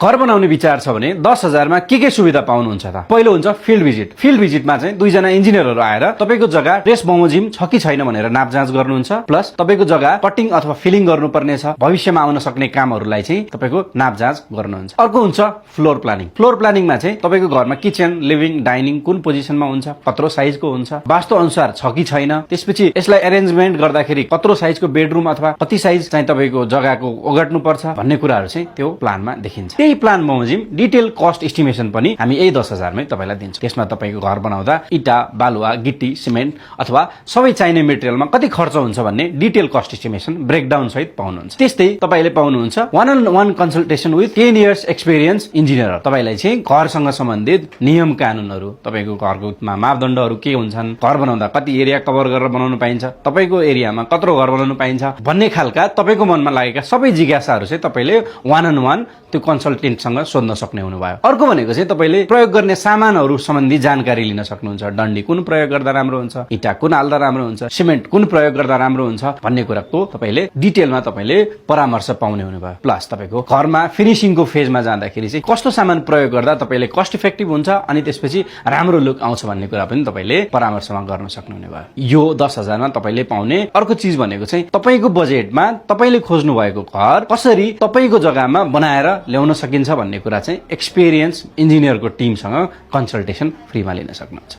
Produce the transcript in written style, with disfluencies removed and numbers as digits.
घर बनाउने विचार छ भने 10,000 मा के सुविधा पाउनुहुन्छ त? पहिलो हुन्छ फिल्ड भिजिट। फिल्ड भिजिटमा चाहिँ दुईजना इन्जिनियरहरू आएर तपाईको जग्गा ट्रेस बमोजिम छ कि छैन भनेर नापजाँच गर्नुहुन्छ, प्लस तपाईको जग्गा कटिङ अथवा फिलिङ गर्नुपर्ने छ, भविष्यमा आउन सक्ने कामहरूलाई चाहिँ तपाईको नापजाँच गर्नुहुन्छ। अर्को हुन्छ फ्लोर प्लानिङ। फ्लोर प्लानिङमा चाहिँ तपाईको घरमा किचन, लिभिङ, डाइनिङ कुन पोजिसनमा हुन्छ, कत्रो साइजको हुन्छ, वास्तु अनुसार छ कि छैन, त्यसपछि यसलाई एरेन्जमेन्ट गर्दाखेरि कत्रो साइजको बेडरुम अथवा कति साइज चाहिँ तपाईको जग्गाको ओगट्नु पर्छ भन्ने कुराहरू चाहिँ त्यो प्लानमा देखिन्छ। त्यही प्लान बमोजिम डिटेल कस्ट एस्टिमेसन पनि हामी यही 10,000 मै तपाईलाई दिन्छौँ। त्यसमा तपाईको घर बनाउँदा इटा, बालुवा, गिट्टी, सिमेन्ट अथवा सबै चाहिने मेटेरियलमा कति खर्च हुन्छ भन्ने डिटेल कस्ट एस्टिमेसन ब्रेकडाउन सहित पाउनुहुन्छ। त्यस्तै तपाईले पाउनुहुन्छ 1-on-1 consultation with 10 years experience engineer. तपाईलाई चाहिँ घरसँग सम्बन्धित नियम कानुनहरू, तपाईको घरको मापदण्डहरू के हुन्छन्, घर बनाउँदा कति एरिया कभर गरेर बनाउनु पाइन्छ, तपाईको एरियामा कत्रो घर बनाउनु पाइन्छ भन्ने खालका तपाईको मनमा लागेका सबै जिज्ञासाहरू चाहिँ तपाईले 1-on-1 त्यो कन्सल्टेन्टसँग सोध्न सक्ने हुनुभयो। अर्को भनेको चाहिँ तपाईले प्रयोग गर्ने सामानहरू सम्बन्धी जानकारी लिन सक्नुहुन्छ। डन्डी कुन प्रयोग गर्दा राम्रो हुन्छ, इटा कुन हाल्दा राम्रो हुन्छ, सिमेन्ट कुन प्रयोग गर्दा राम्रो हुन्छ भन्ने कुराको तपाईले डिटेलमा तपाईले परामर्श पाउने हुनुभयो। प्लस तपाईको घरमा फिनिशिङको फेजमा जाँदाखेरि चाहिँ कस्तो सामान प्रयोग गर्दा तपाईले कस्ट इफेक्टिभ हुन्छ अनि त्यसपछि राम्रो लुक आउँछ भन्ने कुरा पनि तपाईले परामर्शमा गर्न सक्नुहुने भयो। यो 10,000 मा तपाईले पाउने अर्को चीज भनेको चाहिँ तपाईको बजेटमा तपाईले खोज्नु भएको घर कसरी तपाईको जग्गामा बनाएर ल्याउन सकिन्छ भन्ने कुरा चाहिँ एक्सपिरियन्स इन्जिनियरको टिमसँग कन्सल्टेसन फ्रीमा लिन सक्नुहुन्छ।